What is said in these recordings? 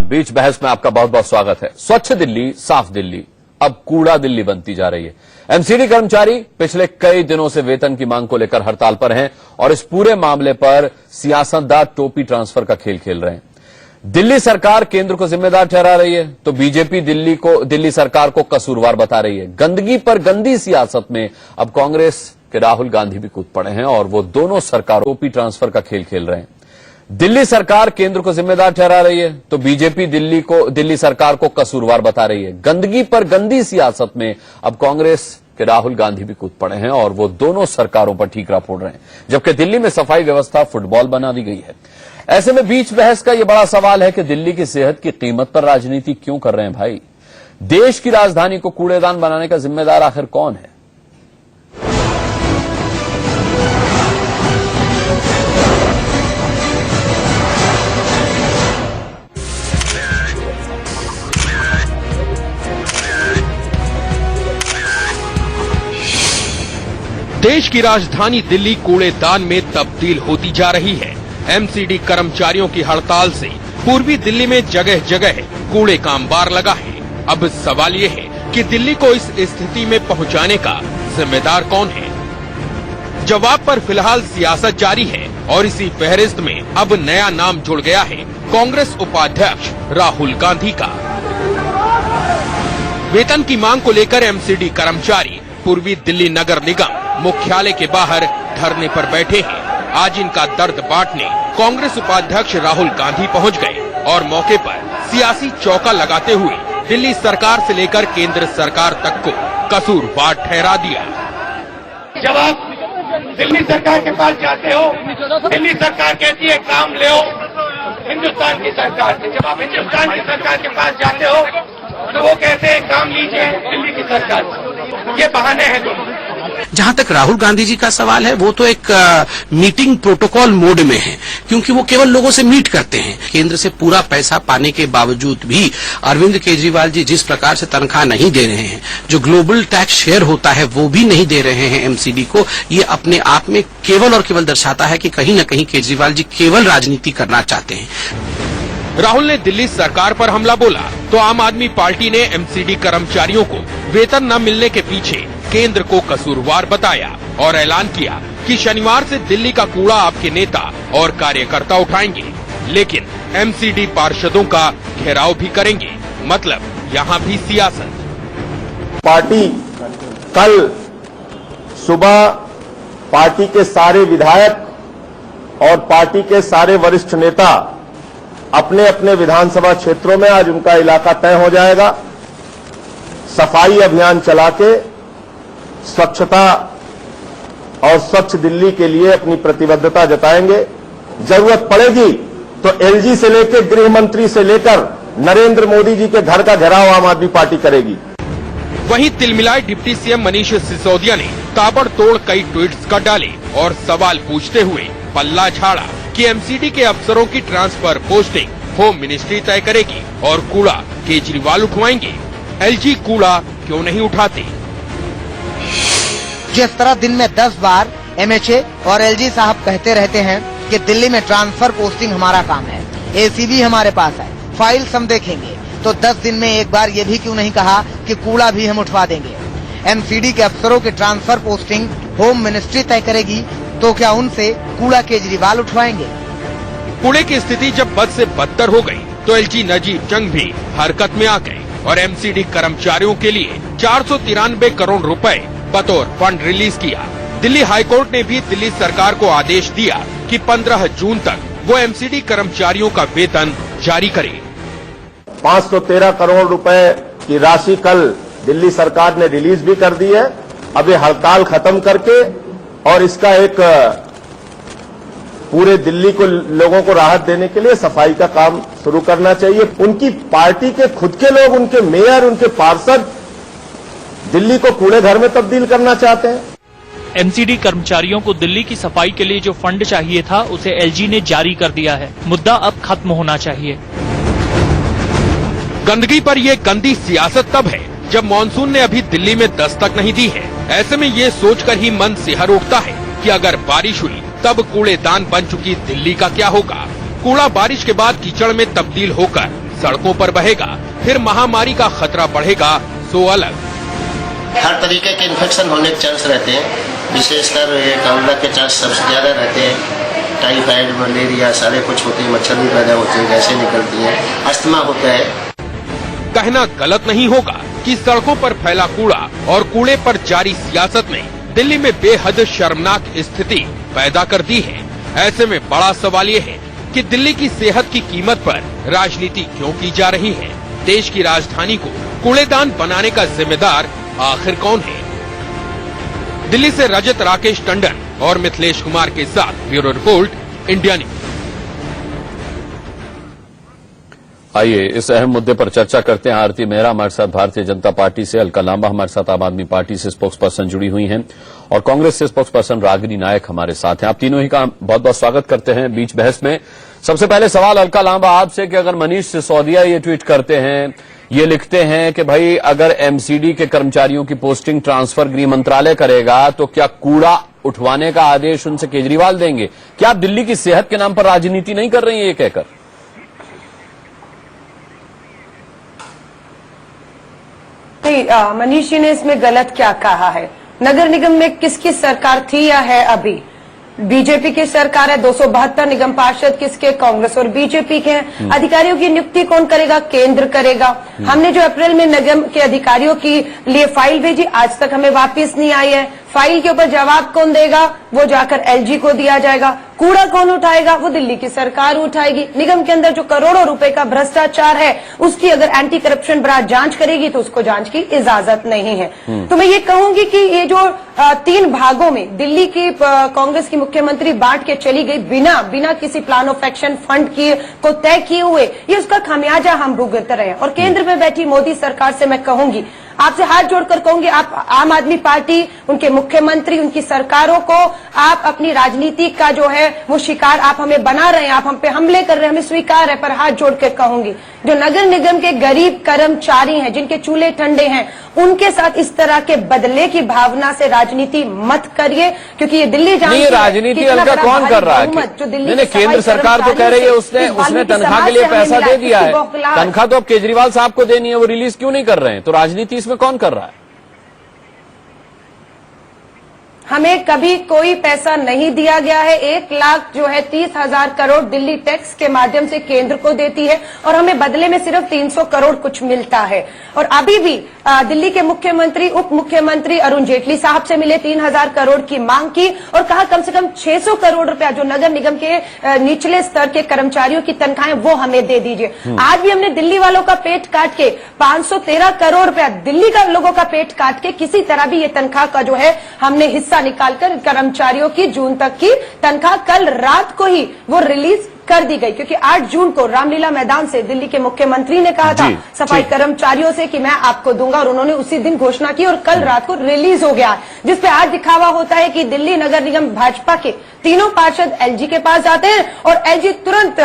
बीच बहस में आपका बहुत बहुत स्वागत है। स्वच्छ दिल्ली, साफ दिल्ली अब कूड़ा दिल्ली बनती जा रही है। एमसीडी कर्मचारी पिछले कई दिनों से वेतन की मांग को लेकर हड़ताल पर हैं और इस पूरे मामले पर सियासतदान टोपी ट्रांसफर का खेल खेल रहे हैं। दिल्ली सरकार केंद्र को जिम्मेदार ठहरा रही है तो बीजेपी दिल्ली सरकार को कसूरवार बता रही है। गंदगी पर गंदी सियासत में अब कांग्रेस के राहुल गांधी भी कूद पड़े हैं और वो दोनों सरकार टोपी ट्रांसफर का खेल खेल रहे हैं। दिल्ली सरकार केंद्र को जिम्मेदार ठहरा रही है तो बीजेपी दिल्ली सरकार को कसूरवार बता रही है। गंदगी पर गंदी सियासत में अब कांग्रेस के राहुल गांधी भी कूद पड़े हैं और वो दोनों सरकारों पर ठीकरा फोड़ रहे हैं, जबकि दिल्ली में सफाई व्यवस्था फुटबॉल बना दी गई है। ऐसे में बीच बहस का यह बड़ा सवाल है कि दिल्ली की सेहत की कीमत पर राजनीति क्यों कर रहे हैं भाई? देश की राजधानी को कूड़ेदान बनाने का जिम्मेदार आखिर कौन है? देश की राजधानी दिल्ली कूड़ेदान में तब्दील होती जा रही है। एमसीडी कर्मचारियों की हड़ताल से पूर्वी दिल्ली में जगह जगह कूड़े का अंबार लगा है। अब सवाल ये है कि दिल्ली को इस स्थिति में पहुंचाने का जिम्मेदार कौन है? जवाब पर फिलहाल सियासत जारी है और इसी फहरिस्त में अब नया नाम जुड़ गया है कांग्रेस उपाध्यक्ष राहुल गांधी का। वेतन की मांग को लेकर एमसीडी कर्मचारी पूर्वी दिल्ली नगर निगम मुख्यालय के बाहर धरने पर बैठे हैं। आज इनका दर्द बांटने कांग्रेस उपाध्यक्ष राहुल गांधी पहुंच गए और मौके पर सियासी चौका लगाते हुए दिल्ली सरकार से लेकर केंद्र सरकार तक को कसूरवार ठहरा दिया। जब आप दिल्ली सरकार के पास जाते हो, दिल्ली सरकार कहती है काम ले हिंदुस्तान की सरकार से। जब आप हिंदुस्तान की सरकार के पास जाते हो तो वो कहते हैं काम लीजिए दिल्ली की सरकार से। ये बहाने हैं दोनों। जहां तक राहुल गांधी जी का सवाल है, वो तो एक मीटिंग प्रोटोकॉल मोड में है, क्योंकि वो केवल लोगों से मीट करते हैं। केंद्र से पूरा पैसा पाने के बावजूद भी अरविंद केजरीवाल जी जिस प्रकार से तनख्वाह नहीं दे रहे हैं, जो ग्लोबल टैक्स शेयर होता है वो भी नहीं दे रहे हैं एमसीडी को, ये अपने आप में केवल और केवल दर्शाता है कि कहीं न कहीं केजरीवाल जी केवल राजनीति करना चाहते हैं। राहुल ने दिल्ली सरकार पर हमला बोला तो आम आदमी पार्टी ने एमसीडी कर्मचारियों को वेतन न मिलने के पीछे केंद्र को कसूरवार बताया और ऐलान किया कि शनिवार से दिल्ली का कूड़ा आपके नेता और कार्यकर्ता उठाएंगे, लेकिन एमसीडी पार्षदों का घेराव भी करेंगे। मतलब यहाँ भी सियासत। पार्टी कल सुबह पार्टी के सारे विधायक और पार्टी के सारे वरिष्ठ नेता अपने अपने विधानसभा क्षेत्रों में, आज उनका इलाका तय हो जाएगा, सफाई अभियान चला के स्वच्छता और स्वच्छ दिल्ली के लिए अपनी प्रतिबद्धता जताएंगे। जरूरत पड़ेगी तो एलजी से लेकर गृह मंत्री से लेकर नरेंद्र मोदी जी के घर का घेराव आम आदमी पार्टी करेगी। वहीं तिलमिलाए डिप्टी सीएम मनीष सिसोदिया ने ताबड़तोड़ कई ट्वीट्स कर डाले और सवाल पूछते हुए पल्ला झाड़ा कि एमसीडी के अफसरों की ट्रांसफर पोस्टिंग होम मिनिस्ट्री तय करेगी और कूड़ा केजरीवाल उठवाएंगे। एलजी कूड़ा क्यों नहीं उठाते? जिस तरह दिन में 10 बार एमएचए और एलजी साहब कहते रहते हैं कि दिल्ली में ट्रांसफर पोस्टिंग हमारा काम है, एसीबी हमारे पास है, फाइल्स हम देखेंगे, तो 10 दिन में एक बार ये भी क्यों नहीं कहा कि कूड़ा भी हम उठवा देंगे? एमसीडी के अफसरों की ट्रांसफर पोस्टिंग होम मिनिस्ट्री तय करेगी, तो क्या उनसे कूड़ा केजरीवाल उठवाएंगे? कूड़े की स्थिति जब बद से बदतर हो गई तो एलजी नजीब जंग भी हरकत में आ गए और एमसीडी कर्मचारियों के लिए 493 करोड़ रुपए बतौर फंड रिलीज किया। दिल्ली हाईकोर्ट ने भी दिल्ली सरकार को आदेश दिया कि 15 जून तक वो एमसीडी कर्मचारियों का वेतन जारी करे। 513 करोड़ रुपए की राशि कल दिल्ली सरकार ने रिलीज भी कर दी है। अब ये हड़ताल खत्म करके और इसका एक पूरे दिल्ली को लोगों को राहत देने के लिए सफाई का काम शुरू करना चाहिए। उनकी पार्टी के खुद के लोग, उनके मेयर, उनके पार्षद दिल्ली को कूड़े घर में तब्दील करना चाहते हैं। एमसीडी कर्मचारियों को दिल्ली की सफाई के लिए जो फंड चाहिए था उसे एलजी ने जारी कर दिया है। मुद्दा अब खत्म होना चाहिए। गंदगी पर ये गंदी सियासत तब है जब मॉनसून ने अभी दिल्ली में दस्तक नहीं दी है। ऐसे में ये सोचकर ही मन सिहर उठता है कि अगर बारिश हुई तब कूड़ेदान बन चुकी दिल्ली का क्या होगा। कूड़ा बारिश के बाद कीचड़ में तब्दील होकर सड़कों पर बहेगा, फिर महामारी का खतरा बढ़ेगा सो अलग। हर तरीके के इन्फेक्शन होने के चांस रहते हैं, विशेषकर ये कोरोना के चांस सबसे ज्यादा रहते हैं। टाइफाइड, मलेरिया सारे कुछ होते हैं, मच्छर भी पैदा होते हैं, गैसें निकलती हैं, अस्थमा होता है। कहना गलत नहीं होगा कि सड़कों पर फैला कूड़ा और कूड़े पर जारी सियासत ने दिल्ली में बेहद शर्मनाक स्थिति पैदा कर दी है। ऐसे में बड़ा सवाल ये है कि दिल्ली की सेहत की कीमत पर राजनीति क्यों की जा रही है? देश की राजधानी को कूड़ेदान बनाने का जिम्मेदार आखिर कौन है? दिल्ली से रजत राकेश टंडन और मिथिलेश कुमार के साथ ब्यूरो रिपोर्ट, इंडिया न्यूज। आइए इस अहम मुद्दे पर चर्चा करते हैं। आरती मेहरा हमारे साथ भारतीय जनता पार्टी से, अलका लांबा हमारे साथ आम आदमी पार्टी से स्पोक्स पर्सन जुड़ी हुई हैं और कांग्रेस से स्पोक्स पर्सन रागिनी नायक हमारे साथ हैं। आप तीनों ही का बहुत बहुत स्वागत करते हैं बीच बहस में। सबसे पहले सवाल अलका लांबा आपसे कि अगर मनीष सिसोदिया ये ट्वीट करते हैं, ये लिखते हैं कि भाई अगर एमसीडी के कर्मचारियों की पोस्टिंग ट्रांसफर गृह मंत्रालय करेगा तो क्या कूड़ा उठवाने का आदेश उनसे केजरीवाल देंगे? क्या आप दिल्ली की सेहत के नाम पर राजनीति नहीं कर रही है ये कहकर? मनीष जी ने इसमें गलत क्या कहा है? नगर निगम में किसकी सरकार थी या है अभी? बीजेपी की सरकार है। 272 निगम पार्षद किसके? कांग्रेस और बीजेपी के हैं। अधिकारियों की नियुक्ति कौन करेगा? केंद्र करेगा। हमने जो अप्रैल में निगम के अधिकारियों की लिए फाइल भेजी, आज तक हमें वापस नहीं आई है। फाइल के ऊपर जवाब कौन देगा? वो जाकर एलजी को दिया जाएगा। कूड़ा कौन उठाएगा? वो दिल्ली की सरकार उठाएगी। निगम के अंदर जो करोड़ों रुपए का भ्रष्टाचार है उसकी अगर एंटी करप्शन ब्रांच जांच करेगी तो उसको जांच की इजाजत नहीं है। तो मैं ये कहूंगी कि ये जो 3 भागों में दिल्ली की कांग्रेस की मुख्यमंत्री बांट के चली गई बिना किसी प्लान ऑफ एक्शन फंड को तय किए हुए, ये उसका खामियाजा हम भुगत रहे हैं। और केंद्र में बैठी मोदी सरकार से मैं कहूंगी, आपसे हाथ जोड़कर कहूंगी, आप आम आदमी पार्टी, उनके मुख्यमंत्री, उनकी सरकारों को आप अपनी राजनीति का जो है वो शिकार आप हमें बना रहे हैं, आप हम पे हमले कर रहे हैं, हमें स्वीकार है। पर हाथ जोड़कर कहूंगी, जो नगर निगम के गरीब कर्मचारी हैं, जिनके चूल्हे ठंडे हैं, उनके साथ इस तरह के बदले की भावना से राजनीति मत करिए, क्योंकि ये दिल्ली जानती है राजनीति अलका कौन कर रहा है? जो दिल्ली केंद्र सरकार तो कह रही है उसने तनख्वाह के लिए पैसा दे दिया है। तनख्वाह तो अब केजरीवाल साहब को देनी है, वो रिलीज क्यों नहीं कर रहे हैं? तो राजनीति इसमें कौन कर रहा है? हमें कभी कोई पैसा नहीं दिया गया है। 1 लाख जो है 30,000 करोड़ दिल्ली टैक्स के माध्यम से केंद्र को देती है और हमें बदले में सिर्फ 300 करोड़ कुछ मिलता है। और अभी भी दिल्ली के मुख्यमंत्री, उप मुख्यमंत्री अरुण जेटली साहब से मिले, 3,000 करोड़ की मांग की और कहा कम से कम 600 करोड़ रुपया जो नगर निगम के निचले स्तर के कर्मचारियों की तनख्वाहें वो हमें दे दीजिए। आज भी हमने दिल्ली वालों का पेट काट के 513 करोड़ रुपया दिल्ली का लोगों का पेट काट के किसी तरह भी ये तनख्वाह का जो है हमने हिस्सा निकालकर कर्मचारियों की जून तक की तनख्वाह कल रात को ही वो रिलीज कर दी गई, क्योंकि 8 जून को रामलीला मैदान से दिल्ली के मुख्यमंत्री ने कहा था सफाई कर्मचारियों से कि मैं आपको दूंगा, और उन्होंने उसी दिन घोषणा की और कल रात को रिलीज हो गया, जिसपे आज दिखावा होता है कि दिल्ली नगर निगम भाजपा के तीनों पार्षद एलजी के पास जाते हैं और एलजी तुरंत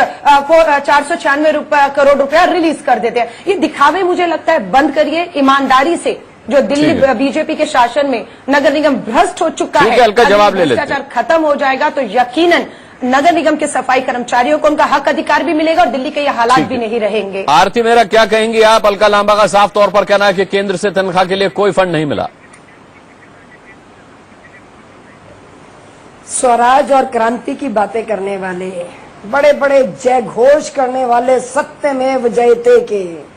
496 करोड़ रुपया रिलीज कर देते हैं। ये दिखावे मुझे लगता है बंद करिए, ईमानदारी से। जो दिल्ली बीजेपी के शासन में नगर निगम भ्रष्ट हो चुका है, भ्रष्टाचार खत्म हो जाएगा तो यकीनन नगर निगम के सफाई कर्मचारियों को उनका हक अधिकार भी मिलेगा और दिल्ली के ये हालात भी नहीं रहेंगे। आरती मेहरा क्या कहेंगी आप? अलका लांबा का साफ तौर पर कहना है कि केंद्र से तनख्वाह के लिए कोई फंड नहीं मिला। स्वराज और क्रांति की बातें करने वाले, बड़े बड़े जय घोष करने वाले, सत्यमेव जयते के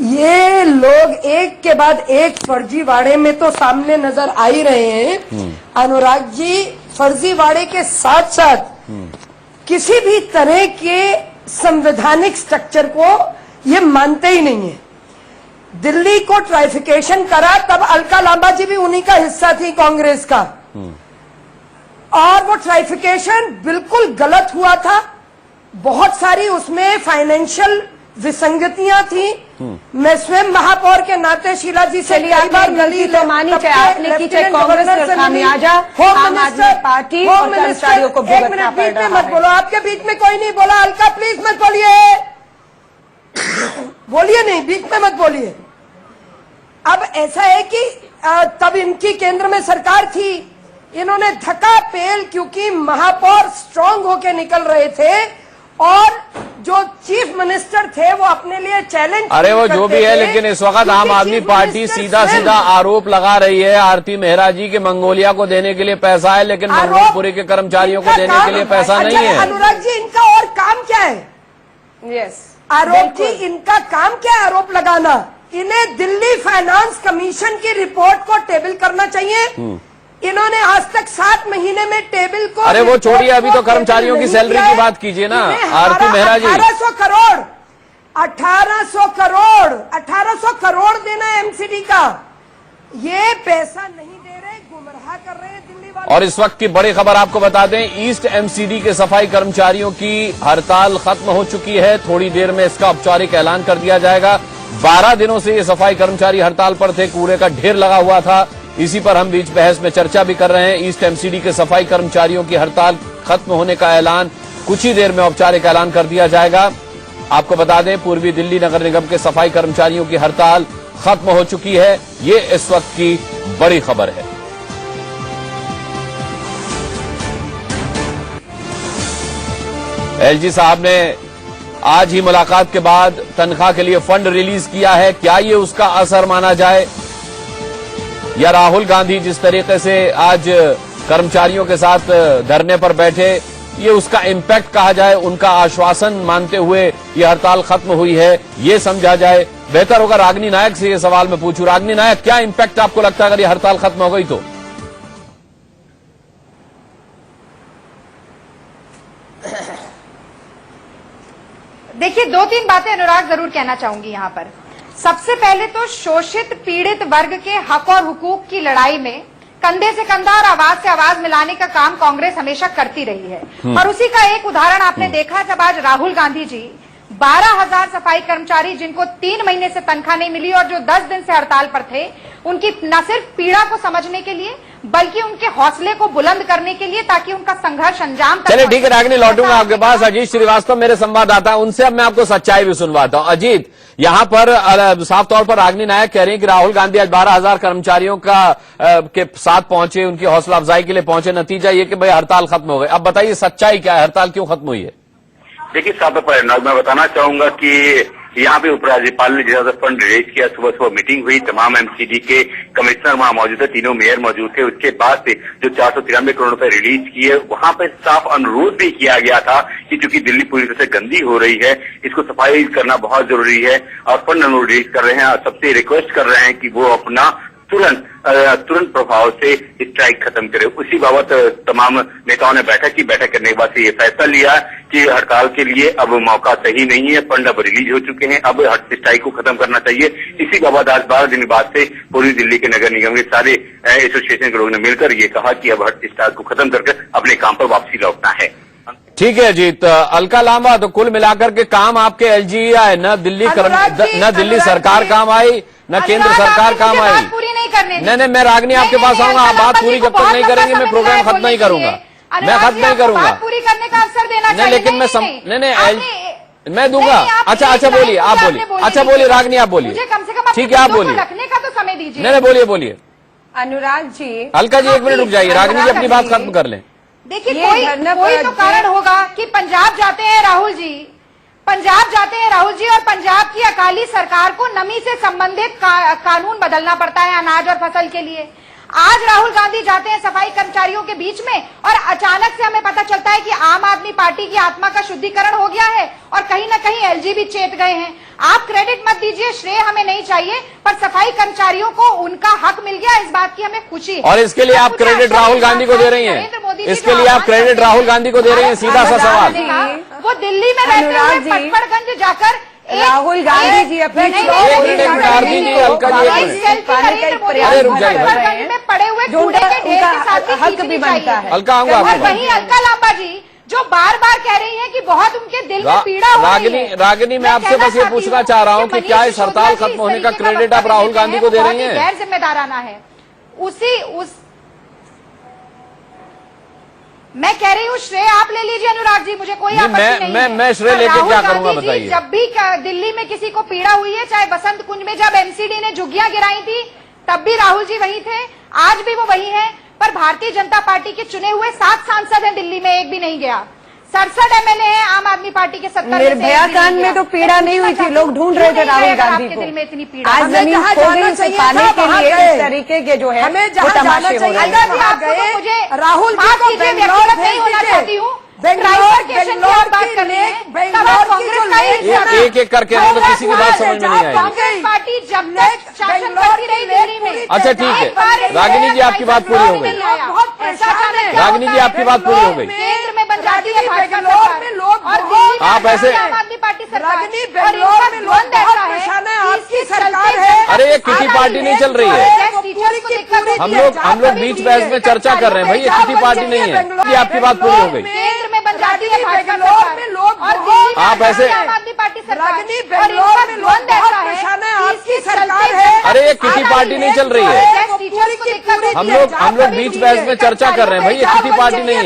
ये लोग एक के बाद एक फर्जीवाड़े में तो सामने नजर आ ही रहे हैं। अनुराग जी, फर्जीवाड़े के साथ साथ किसी भी तरह के संवैधानिक स्ट्रक्चर को ये मानते ही नहीं है। दिल्ली को ट्राइफिकेशन करा तब अलका लांबा जी भी उन्हीं का हिस्सा थी, कांग्रेस का, और वो ट्राइफिकेशन बिल्कुल गलत हुआ था। बहुत सारी उसमें फाइनेंशियल विसंगतियां थी। मैं स्वयं महापौर के नाते शीला जी से कई बार गलती तो मानी, चाहे आपने की, चाहे कांग्रेस का खामियाजा आम आदमी पार्टी और कर्मचारियों को भुगतना पड़ रहा है। मत बोलो, आपके बीच में कोई नहीं बोला। अलका प्लीज मत बोलिए, बोलिए नहीं, बीच में मत बोलिए। अब ऐसा है कि तब इनकी केंद्र में सरकार थी, इन्होंने धक्का पेल, क्योंकि महापौर स्ट्रांग होके निकल रहे थे और जो चीफ मिनिस्टर थे वो अपने लिए चैलेंज, अरे वो जो भी है, लेकिन इस वक्त आम आदमी पार्टी सीधा सीधा आरोप लगा रही है आरती मेहरा जी के मंगोलिया को देने के लिए पैसा है, लेकिन मंगोलपुरी के कर्मचारियों को देने के लिए पैसा नहीं है। अनुराग जी, इनका और काम क्या है? यस, आरोप जी, इनका काम क्या है? आरोप लगाना। इन्हें दिल्ली फाइनेंस कमीशन की रिपोर्ट को टेबल करना चाहिए। इन्होंने आज तक 7 महीने में टेबल को, अरे वो छोड़िए, अभी तो कर्मचारियों की सैलरी की बात कीजिए ना आरती मेहरा जी। 1800 करोड़ देना है एमसीडी का, ये पैसा नहीं दे रहे, गुमराह कर रहे हैं दिल्ली वाले। और इस वक्त की बड़ी खबर आपको बता दें, ईस्ट एमसीडी के सफाई कर्मचारियों की हड़ताल खत्म हो चुकी है। थोड़ी देर में इसका औपचारिक ऐलान कर दिया जाएगा। 12 दिनों से ये सफाई कर्मचारी हड़ताल पर थे, कूड़े का ढेर लगा हुआ था। इसी पर हम बीच बहस में चर्चा भी कर रहे हैं। ईस्ट एमसीडी के सफाई कर्मचारियों की हड़ताल खत्म होने का ऐलान कुछ ही देर में औपचारिक ऐलान कर दिया जाएगा। आपको बता दें, पूर्वी दिल्ली नगर निगम के सफाई कर्मचारियों की हड़ताल खत्म हो चुकी है। ये इस वक्त की बड़ी खबर है। एलजी साहब ने आज ही मुलाकात के बाद तनख्वाह के लिए फंड रिलीज किया है। क्या ये उसका असर माना जाए, या राहुल गांधी जिस तरीके से आज कर्मचारियों के साथ धरने पर बैठे, ये उसका इम्पैक्ट कहा जाए, उनका आश्वासन मानते हुए ये हड़ताल खत्म हुई है, ये समझा जाए। बेहतर होगा रागिनी नायक से ये सवाल मैं पूछूं। रागिनी नायक, क्या इम्पैक्ट आपको लगता है अगर ये हड़ताल खत्म हो गई तो? देखिए, 2-3 बातें अनुराग जरूर कहना चाहूंगी यहाँ पर। सबसे पहले तो शोषित पीड़ित वर्ग के हक और हुकूक की लड़ाई में कंधे से कंधा और आवाज से आवाज मिलाने का काम कांग्रेस हमेशा करती रही है। और उसी का एक उदाहरण आपने देखा जब आज राहुल गांधी जी 12,000 सफाई कर्मचारी जिनको 3 महीने से तनख्वाह नहीं मिली और जो 10 दिन से हड़ताल पर थे, उनकी न सिर्फ पीड़ा को समझने के लिए बल्कि उनके हौसले को बुलंद करने के लिए, ताकि उनका संघर्ष अंजाम तक। चलिए ठीक है रागिनी, लौटूंगा आपके पास। अजीत श्रीवास्तव मेरे संवाददाता, उनसे अब मैं आपको सच्चाई भी सुनवाता हूं। अजीत, यहां पर साफ तौर पर रागिनी नायक कह रही हैं कि राहुल गांधी आज 12,000 कर्मचारियों के साथ पहुंचे, उनकी हौसला अफजाई के लिए पहुंचे, नतीजा ये कि भाई हड़ताल खत्म हो गई। अब बताइए सच्चाई क्या है, हड़ताल क्यों खत्म हुई है? देखिए साहब, मैं बताना चाहूंगा कि यहाँ पे उपराज्यपाल ने जिस फंड रिलीज किया, सुबह सुबह मीटिंग हुई, तमाम एमसीडी के कमिश्नर वहां मौजूद थे, तीनों मेयर मौजूद थे। उसके बाद से जो 493 करोड़ रुपए रिलीज किए, वहां पे साफ अनुरोध भी किया गया था कि चूंकि दिल्ली पूरी तरह से गंदी हो रही है, इसको सफाई करना बहुत जरूरी है और फंड अनुरोध रिलीज कर रहे हैं और सबसे रिक्वेस्ट कर रहे हैं कि वो अपना तुरंत प्रभाव से स्ट्राइक खत्म करे। उसी बाबत तमाम नेताओं ने बैठक की। बैठक करने के बाद से ये फैसला लिया कि हड़ताल के लिए अब मौका सही नहीं है, फंड अब रिलीज हो चुके हैं, अब स्ट्राइक को खत्म करना चाहिए। इसी बाबत आज 12 दिन बाद से पूरी दिल्ली के नगर निगम के सारे एसोसिएशन के लोगों ने मिलकर ये कहा कि अब स्ट्राइक को खत्म करके अपने काम पर वापसी लौटना है। ठीक है अजीत। अलका लांबा, तो कुल मिलाकर के काम आपके एलजी आए, न दिल्ली सरकार काम आई, न केंद्र सरकार काम आई। नहीं, मैं रागिनी आपके पास आऊंगा, आप बात पूरी जब तक नहीं करेंगे मैं प्रोग्राम खत्म नहीं करूंगा। मैं खत्म नहीं करूंगा, पूरी करने का अवसर देना नहीं, लेकिन मैं दूंगा। अच्छा बोलिए, आप बोलिए। अच्छा बोलिए रागिनी, आप बोलिए। ठीक है, आप बोलिए। रखने का तो समय दीजिए। नहीं, बोलिए। अनुराग जी, अलका जी 1 मिनट रुक जाइए, रागिनी जी अपनी बात खत्म कर लें। देखिए, कोई तो कारण होगा कि पंजाब जाते हैं राहुल जी, और पंजाब की अकाली सरकार को नमी से संबंधित कानून बदलना पड़ता है अनाज और फसल के लिए। आज राहुल गांधी जाते हैं सफाई कर्मचारियों के बीच में और अचानक से हमें पता चलता है कि आम आदमी पार्टी की आत्मा का शुद्धिकरण हो गया है और कहीं ना कहीं एलजी भी चेत गए हैं। आप क्रेडिट मत दीजिए, श्रेय हमें नहीं चाहिए, पर सफाई कर्मचारियों को उनका हक मिल गया, इस बात की हमें खुशी है। और इसके लिए आप क्रेडिट राहुल गांधी को दे रही हैं, इसके लिए आप क्रेडिट राहुल गांधी को दे रही हैं। सीधा सा सवाल, वो दिल्ली में रहते हुए पटपड़गंज जाकर राहुल गांधी जी अपने पड़े हुए कूड़े के ढेर के साथ हक भी बनता है। और वहीं अलका लांबा जी जो बार बार कह रही हैं कि बहुत उनके दिल में पीड़ा हो रही है। रागिनी, मैं आपसे बस ये पूछना चाह रहा हूँ कि क्या इस हड़ताल खत्म होने का क्रेडिट आप राहुल गांधी को दे रही हैं? गैर जिम्मेदाराना है। मैं कह रही हूँ श्रेय आप ले लीजिए अनुराग जी, मुझे कोई आपत्ति नहीं है। मैं श्रेय लेके क्या करूंगा बताइए। जब भी दिल्ली में किसी को पीड़ा हुई है, चाहे बसंत कुंज में जब एमसीडी ने झुग्गियां गिराई थी तब भी राहुल जी वही थे, आज भी वो वही हैं। पर भारतीय जनता पार्टी के चुने हुए 7 सांसद हैं दिल्ली में, एक भी नहीं गया। 67 एमएलए हैं आम आदमी पार्टी के 70 निर्भया कांड में तो पीड़ा नहीं हुई थी, लोग ढूंढ रहे थे राहुल गांधी को। दिल में इतनी पीड़ा आज जमीन खो गई, उसे पाने के लिए इस तरीके के जो है हमें वो जहाँ जाना तमाशे हो रहे चाहिए हैं। मुझे राहुल जी को व्यक्तिगत नहीं होना चाहती हूँ, एक एक करके तो किसी की बात समझ में नहीं आई। कांग्रेस पार्टी जब तक शासन करती रही दिल्ली में। अच्छा ठीक है, रागिनी जी आपकी बात पूरी हो गई। रागिनी जी आपकी बात पूरी हो गई। केंद्र में बन जाती है भाजपा सरकार और दिल्ली में आप ऐसे आम आदमी पार्टी सरकार बेंगलोर में लोग बहुत परेशान है, आपकी सरकार है। अरे ये किसी पार्टी नहीं चल रही है, हम लोग बीच बहस में चर्चा कर रहे हैं भाई, ये किसी पार्टी नहीं है। ये आपकी बात पूरी हो गई। केंद्र में बन जाती है बेंगलोर में लोग और दिल्ली में आप ऐसे आम आदमी पार्टी सरकार बेंगलोर में लोग बहुत परेशान है, आपकी सरकार है। अरे ये किसी पार्टी नहीं चल रही है, हम लोग बीच बहस में चर्चा कर रहे हैं भाई, ये किसी पार्टी नहीं है।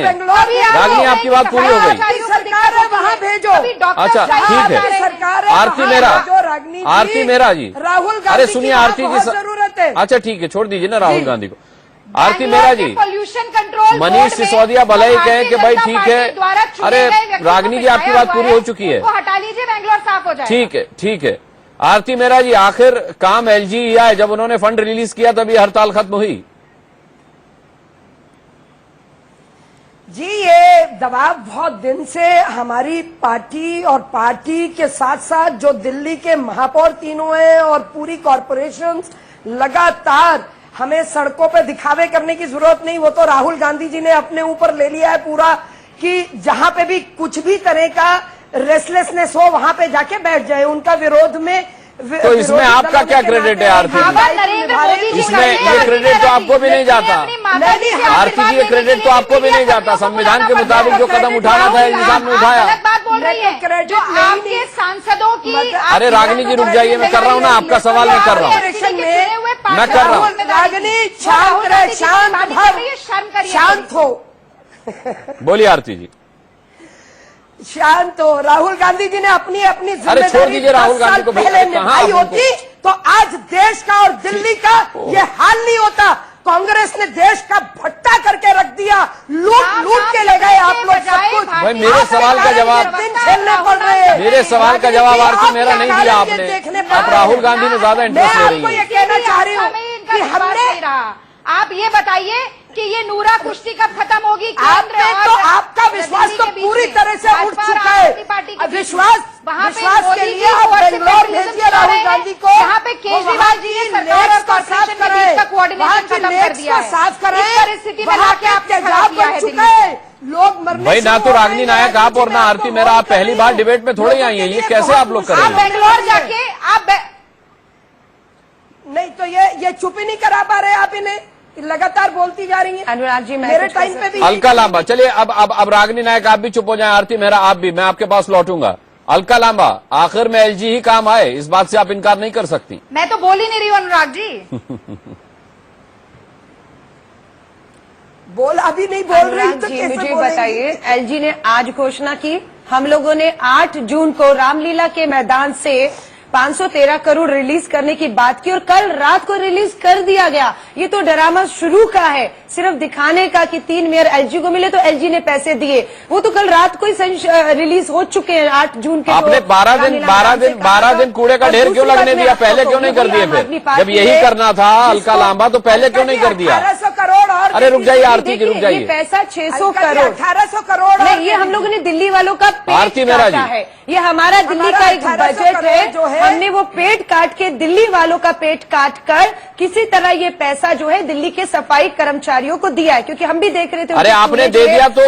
रागिनी आपकी बात पूरी हो गई। सरकार है वहाँ भेजो। अच्छा ठीक है, सरकार आरती मेरा जी, राहुल गांधी, अरे सुनिए आरती जी, जरूरत है। अच्छा ठीक है, छोड़ दीजिए ना राहुल गांधी को। आरती मेरा जी, पोल्यूशन कंट्रोल मनीष सिसोदिया भले ही कहे कि भाई ठीक है, अरे रागिनी जी आपकी बात पूरी हो चुकी है, हटा लीजिए, बेंगलोर साफ हो जाए। ठीक है ठीक है। आरती मेरा जी, आखिर काम एलजी किया है, जब उन्होंने फंड रिलीज किया तभी हड़ताल खत्म हुई। जी ये दबाव बहुत दिन से हमारी पार्टी और पार्टी के साथ साथ जो दिल्ली के महापौर तीनों हैं और पूरी कॉरपोरेशन लगातार, हमें सड़कों पे दिखावे करने की जरूरत नहीं, वो तो राहुल गांधी जी ने अपने ऊपर ले लिया है पूरा कि जहां पे भी कुछ भी तरह का रेस्टलेसनेस हो वहां पे जाके बैठ जाए, उनका विरोध में। तो इसमें आपका क्या क्रेडिट है आरती जी? इसमें ये क्रेडिट तो आपको भी नहीं जाता आरती जी, ये क्रेडिट तो आपको भी नहीं जाता। संविधान के मुताबिक जो कदम उठाना था इंसान ने उठाया। बात बोल रही है जो आपके सांसदों की। अरे रागिनी जी रुक जाइए, मैं कर रहा हूँ ना, आपका सवाल मैं कर रहा हूँ, मैं कर रहा हूँ। रागिनी शांत हो, बोलिए आरती जी। शांत हो। राहुल गांधी जी ने अपनी अरे छोड़ दीजिए राहुल गांधी को, पहले निभाई होती तो आज देश का और दिल्ली का ये हाल नहीं होता। कांग्रेस ने देश का भट्टा करके रख दिया, लूट के ले गए आप लोग सब कुछ। भाई मेरे सवाल का जवाब, झेलने पड़ रहे, मेरे सवाल का जवाब आरती मेरा नहीं दिया आपने। अब राहुल गांधी ने ज्यादा इंटरेस्ट ले रही है। ये कहना चाह रही हूँ कि हमने, आप ये बताइए कि ये नूरा कुश्ती कब खत्म होगी? आपने तो आपका विश्वास तो पूरी तरह से उठ चुका है। विश्वास के लिए आप बेंगलोर भेजिए राहुल गांधी को, यहाँ पे केजरीवाल जी ने सरकार और कॉर्पोरेशन के बीच का कोऑर्डिनेशन खत्म कर दिया है। साफ करें, परिस्थिति में लाके आप तेजाब बन चुका है, लोग मरने। भाई ना तो रागिनी नायक आप और ना आरती मेरा, आप पहली बार डिबेट में थोड़े आई हैं, ये कैसे आप लोग करेंगे? आप बेंगलोर जाके आप नहीं तो ये चुप ही नहीं करा पा रहे आप, इन्हें लगातार बोलती जा रही हैं। अनुराग जी, मेरे टाइम पे भी अलका लांबा, चलिए अब रागिनी नायक आप भी चुप हो जाएं, आरती मेरा आप भी, मैं आपके पास लौटूंगा। अलका लांबा, आखिर में एलजी ही काम आए, इस बात से आप इनकार नहीं कर सकती। मैं तो बोल ही नहीं रही हूँ अनुराग जी। अभी नहीं बोल रही तो जी मुझे बताइए, एलजी ने आज घोषणा की, हम लोगों ने 8 जून को रामलीला के मैदान से 513 करोड़ रिलीज करने की बात की और कल रात को रिलीज कर दिया गया। ये तो ड्रामा शुरू का है, सिर्फ दिखाने का कि 3 मेयर एलजी को मिले तो एलजी ने पैसे दिए, वो तो कल रात को ही रिलीज हो चुके हैं 8 जून के। आपने 12 दिन कूड़े का ढेर क्यों लगने दिया? पहले क्यों नहीं कर दिए? फिर जब यही करना था अलका लांबा तो पहले क्यों नहीं कर दिया? 1800 करोड़ और अरे रुक जाइए आरती जी, रुक जाइए। पैसा 600 करोड़ 1800 करोड़ नहीं, ये हम लोगों ने दिल्ली वालों का आरती पेट मेरा काटा जी। है, ये हमारा दिल्ली का एक बजट है जो है, हमने वो पेट काट के दिल्ली वालों का पेट काट कर किसी तरह ये पैसा जो है दिल्ली के सफाई कर्मचारियों को दिया है, क्योंकि हम भी देख रहे थे। अरे आपने दे दिया तो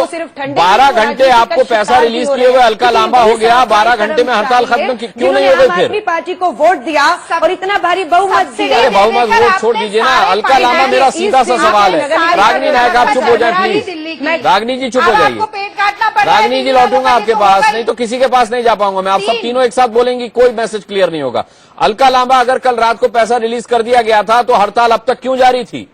12 घंटे आपको पैसा रिलीज किए हुए अलका लांबा हो गया, 12 घंटे में हड़ताल खत्म क्यों नहीं हो गई? फिर आदमी पार्टी को वोट दिया और इतना भारी बहुमत दिया। बहुमत वोट छोड़ दीजिए ना, अलका लांबा मेरा सीधा सा सवाल है। रागिनी नायक आप चुप हो जाए प्लीज, रागिनी जी चुप हो जाइए। रागिनी जी लौटूंगा आपके पास, नहीं तो किसी के पास नहीं जा पाऊंगा मैं। आप सब तीनों एक साथ बोलेंगी, कोई मैसेज क्लियर नहीं होगा। अलका लांबा, अगर कल रात को पैसा रिलीज कर दिया गया था तो हड़ताल अब तक क्यों जारी थी?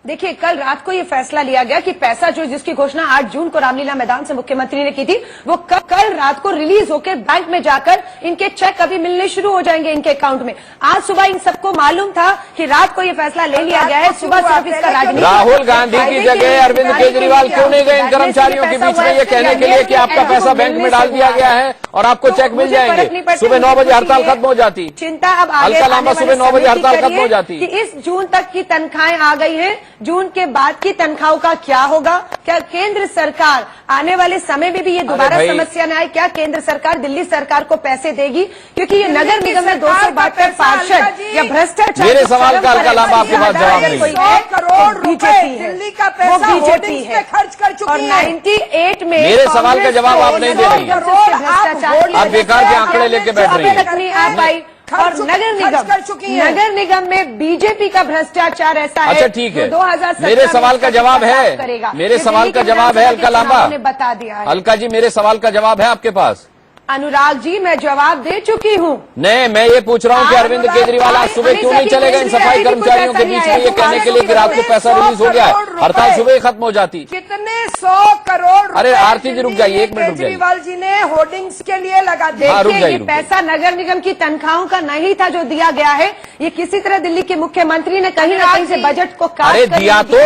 देखिए, कल रात को ये फैसला लिया गया कि पैसा जो जिसकी घोषणा 8 जून को रामलीला मैदान से मुख्यमंत्री ने की थी वो कब कल रात को रिलीज होकर बैंक में जाकर इनके चेक अभी मिलने शुरू हो जाएंगे इनके अकाउंट में। आज सुबह इन सबको मालूम था कि रात को ये फैसला ले लिया गया है, सुबह सिर्फ इसका राजनीति। राहुल गांधी की जगह अरविंद केजरीवाल क्यों नहीं गए इन कर्मचारियों के बीच में ये कहने के लिए कि आपका पैसा बैंक में डाल दिया गया है और आपको चेक मिल जाएंगे? सुबह 9 बजे हड़ताल खत्म हो जाती। चिंता अब अलका लांबा सुबह 9 बजे हड़ताल खत्म हो जाती। कि इस जून तक की तनख्वाहें आ गई हैं, जून के बाद की तनख्वाहों का क्या होगा? क्या केंद्र सरकार आने वाले समय में भी ये दोबारा समस्या न आए? क्या केंद्र सरकार दिल्ली सरकार को पैसे देगी? क्योंकि ये नगर निगम में 272 पार्षद या भ्रष्टाचार। मेरे सवाल का अलका लांबा आपके पास जवाब नहीं है। 100 करोड़ बीजेपी दिल्ली का पैसा होर्डिंग्स पे खर्च कर चुकी है। 98 में मेरे सवाल का जवाब आप नहीं दे रही हैं। आप बेकार के आंकड़े लेके बैठ रही हैं। और नगर निगम में बीजेपी का भ्रष्टाचार ऐसा है। अच्छा ठीक है, 2017 मेरे सवाल का जवाब है, मेरे सवाल का जवाब है अलका लांबा। बता दिया है अलका जी, मेरे सवाल का जवाब है आपके पास? अनुराग जी, मैं जवाब दे चुकी हूँ। नहीं, मैं ये पूछ रहा हूँ कि अरविंद केजरीवाल आज सुबह क्यों नहीं चले गए इन सफाई कर्मचारियों के बीच में ये कहने के लिए कि रात को पैसा रिलीज हो गया है? हड़ताल सुबह ही खत्म हो जाती। कितने 100 करोड़ अरे आरती जी रुक जाइए, 1 मिनट रुक जाइए। केजरीवाल जी ने होर्डिंग्स के लिए लगा दिया। हाँ, रुक देखिए, जाइए, ये पैसा नगर निगम की तनख्वाहों का नहीं था जो दिया गया है। ये किसी तरह दिल्ली के मुख्यमंत्री ने कहीं ना कहीं से बजट को काट अरे कर दिया तो,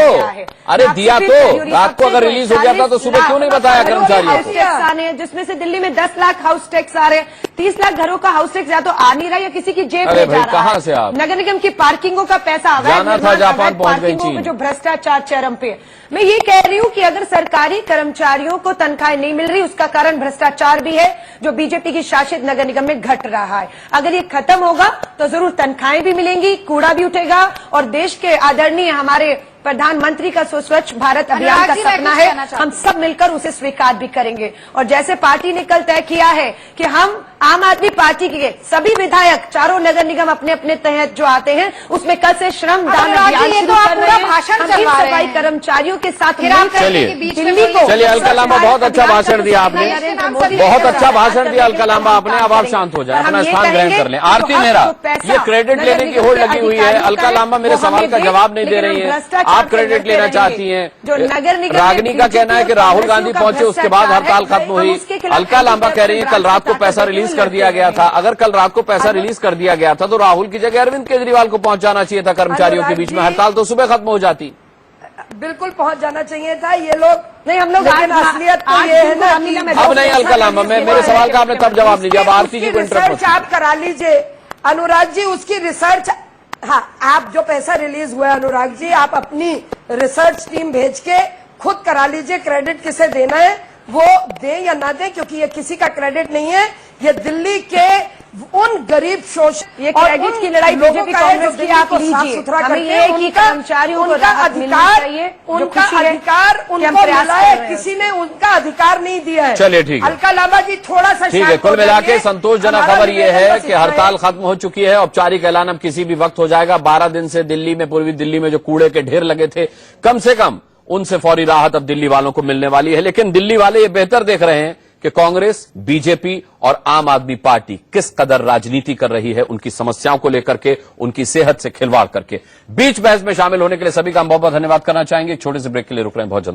अरे दिया तो, रात को अगर रिलीज हो गया था तो सुबह क्यों नहीं बताया कर्मचारियों को? टैक्स आने, जिसमें से दिल्ली में 10 लाख हाउस टैक्स आ रहे, 30 लाख घरों का हाउस टैक्स या तो आ नहीं रहा या किसी की जेब में जा रहा है। कहाँ से आप? नगर निगम की पार्किंगों का पैसा जाना था जापान पहुंच गई पार्किंगों चीन। में जो भ्रष्टाचार चरम पे। मैं ये कह रही हूँ कि अगर सरकारी कर्मचारियों को तनख्वाहें नहीं मिल रही, उसका कारण भ्रष्टाचार भी है जो बीजेपी की शासित नगर निगम में घट रहा है। अगर ये खत्म होगा तो जरूर तनख्वाहें भी मिलेंगी, कूड़ा भी उठेगा और देश के आदरणीय हमारे प्रधानमंत्री का स्वच्छ भारत अभियान का सपना है, हम सब मिलकर उसे स्वीकार भी करेंगे। और जैसे पार्टी ने कल तय किया है कि हम आम आदमी पार्टी के सभी विधायक चारों नगर निगम अपने अपने तहत जो आते हैं उसमें कल से श्रम दान अभियान शुरू कर रहे हैं। भाषण हम इन सफाई कर्मचारियों के साथ चलिए दिल्ली को। चलिए अलका लांबा, बहुत अच्छा भाषण दिया आपने, बहुत अच्छा भाषण दिया अलका लांबा आपने। अब आप शांत हो जाए, अपना स्थान ग्रहण कर लें। आरती मेहरा, ये क्रेडिट लेने की होड़ लगी हुई है। अलका लांबा मेरे सवाल का जवाब नहीं दे रही है, आप क्रेडिट लेना चाहती हैं। जो नगर निगम रागनी का कहना है कि राहुल गांधी पहुंचे उसके बाद हड़ताल खत्म हुई। अलका लांबा कह रही है कल रात को पैसा रिलीज कर दिया गया था। अगर कल रात को पैसा रिलीज कर दिया गया था तो राहुल की जगह अरविंद केजरीवाल को पहुंचाना चाहिए था कर्मचारियों के बीच में। हड़ताल तो सुबह खत्म हो जाती। बिल्कुल पहुंच जाना चाहिए था। ये लोग नहीं, हम लोग असलियत तो ये है ना कि अब नहीं अलका लांबा, मेरे सवाल का आपने तब जवाब नहीं दिया। अब आरती जी को रिसर्च आप करा लीजिए अनुराग जी, उसकी रिसर्च। हाँ, आप जो पैसा रिलीज हुआ है अनुराग जी, आप अपनी रिसर्च टीम भेज के खुद करा लीजिए। क्रेडिट किसे देना है वो दें या ना दें, क्योंकि ये किसी का क्रेडिट नहीं है, ये दिल्ली के उन गरीब शोषण, ये क्रेडिट की लड़ाई बीजेपी कांग्रेस की आप लीजिए। हमें ये है कि कर्मचारियों को राहत मिलनी चाहिए, उनका अधिकार उनको मिला है, किसी ने उनका अधिकार नहीं दिया है। चलिए ठीक है अलका लांबा जी, थोड़ा सा ठीक है। कुल मिला के संतोषजनक खबर यह है कि हड़ताल खत्म हो चुकी है। औपचारिक ऐलान अब किसी भी वक्त हो जाएगा। 12 दिन से दिल्ली में, पूर्वी दिल्ली में जो कूड़े के ढेर लगे थे, कम से कम उनसे फौरी राहत अब दिल्ली वालों को मिलने वाली है। लेकिन दिल्ली वाले ये बेहतर देख रहे हैं कि कांग्रेस, बीजेपी और आम आदमी पार्टी किस कदर राजनीति कर रही है उनकी समस्याओं को लेकर के, उनकी सेहत से खिलवाड़ करके। बीच बहस में शामिल होने के लिए सभी का हम बहुत बहुत धन्यवाद करना चाहेंगे। छोटे से ब्रेक के लिए रुक रहे हैं, बहुत जल्द